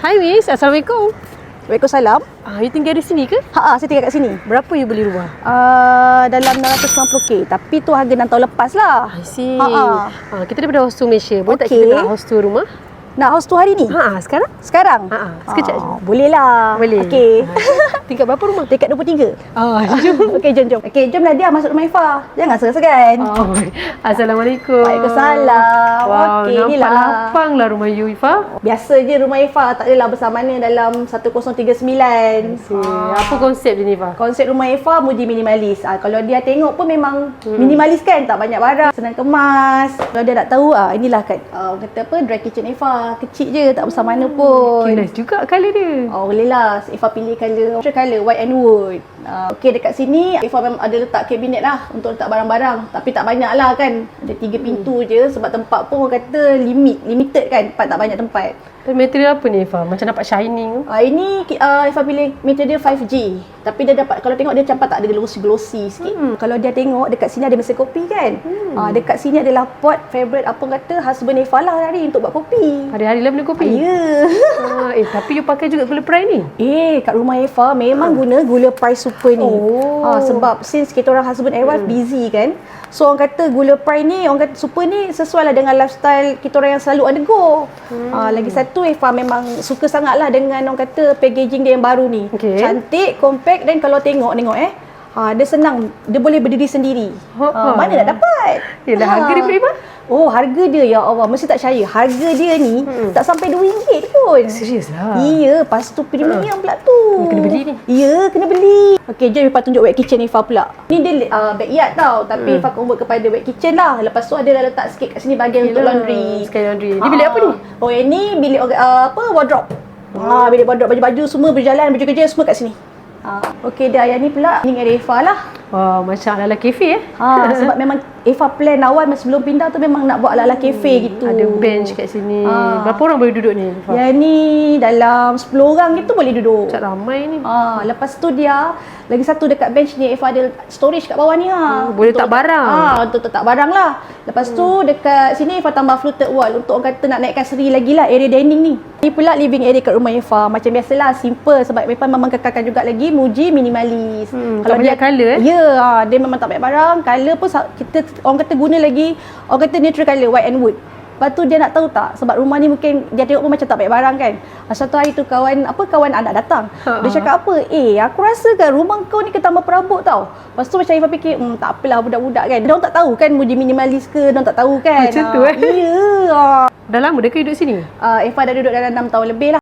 Hai Miss, Assalamualaikum. Waalaikumsalam. You tinggal di sini ke? Saya tinggal kat sini. Berapa you beli rumah? Dalam 690k. Tapi tu harga 6 tahun lepas lah. I see. Kita daripada House Tour Malaysia. Boleh tak Okey. kita nak house tour rumah? Nak house tu hari ni? Sekarang? Sekarang? Sekejap je. Boleh lah. Boleh. Okey. Tingkat berapa rumah? Dekat 23. Jom. Okey, jom. Okey, jom Nadia masuk rumah Ifah. Jangan segan-segan. Assalamualaikum. Waalaikumsalam. Wow, Okey, nampak inilah. lapang lah rumah you, Ifah. Biasa je rumah Ifah. Tak adalah besar mana dalam 1039. Apa konsep dia ni, Ifah? Konsep rumah Ifah muji minimalis. Kalau dia tengok pun memang minimalis kan, tak banyak barang, senang kemas. Kalau dia nak tahu, inilah kat kata apa, dry kitchen Ifah. Kecil je, tak besar mana pun. Nice juga colour dia. Boleh lah. Ifah pilih colour white and wood. Okey, dekat sini Ifah memang ada letak kabinet lah untuk letak barang-barang. Tapi tak banyak lah kan. Ada 3 pintu je sebab tempat pun orang kata limited kan. Tempat tak banyak tempat. Dan material apa ni, Ifah? Macam nampak shining tu. Ini Ifah pilih material 5G. Tapi dia dapat, kalau tengok dia campak tak ada glossy sikit. Kalau dia tengok dekat sini ada mesin kopi kan. Dekat sini adalah pot favorite apa kata husband Ifah lah hari untuk buat kopi. Hari-hari lah minum kopi? Ya. Tapi you pakai juga gula prime ni? Kat rumah Ifah memang guna gula price super ni. Sebab since kita orang husband and wife busy kan. So orang kata gula prime ni, orang kata super ni sesuai lah dengan lifestyle kita orang yang selalu undergo. Lagi satu Ifah memang suka sangat lah dengan orang kata packaging dia yang baru ni. Cantik, compact, dan kalau tengok dia senang, dia boleh berdiri sendiri. Mana nak dapat? Yelah, harga dia berapa? Harga dia, ya Allah, mesti tak percaya. Harga dia ni tak sampai RM2 pun. Serius lah? Ya, lepas tu premium pula tu. Kena beli ni? Ya, kena beli. Okey, jom Ifah tunjuk wet kitchen Ifah pula. Ni dia backyard tau, tapi Ifah convert kepada wet kitchen lah. Lepas tu ada letak sikit kat sini bahagian untuk laundry. Sekali laundry. Ni bilik apa ni? Yang ni bilik wardrobe. Bilik wardrobe, baju-baju semua berjalan, baju kerja semua kat sini. Okey dah, yang ni pula ni area Ifah lah. Macam ala-ala kafe Sebab memang Ifah plan awal sebelum pindah tu memang nak buat ala-ala kafe gitu. Ada bench kat sini. Berapa orang boleh duduk ni, Ifah? Yang ni dalam 10 orang gitu boleh duduk. Macam ramai ni. Lepas tu dia lagi satu dekat bench ni Ifah ada storage kat bawah ni boleh letak barang. Untuk letak barang lah. Lepas tu dekat sini Ifah tambah fluted wall untuk orang kata nak naikkan seri lagi lah area dining ni. Ni pula living area kat rumah Ifah. Macam biasalah, simple sebab Ifah memang kekalkan juga lagi muji minimalis. Kalau dia colour dia memang tak banyak barang. Colour pun kita orang kata guna lagi, orang kata neutral colour, white and wood. Lepas tu dia nak tahu tak, sebab rumah ni mungkin dia tengok pun macam tak banyak barang kan. Satu hari tu kawan anak datang. Dia cakap apa? Aku rasa kan rumah kau ni ketambah perabot tau. Lepas tu macam Ifah fikir, tak apalah budak-budak kan. Dia orang tak tahu kan muji minimalis ke, dia orang tak tahu kan. Macam tu Ya. Dah lama dah ke duduk sini? Ifah dah duduk dalam 6 tahun lebih lah.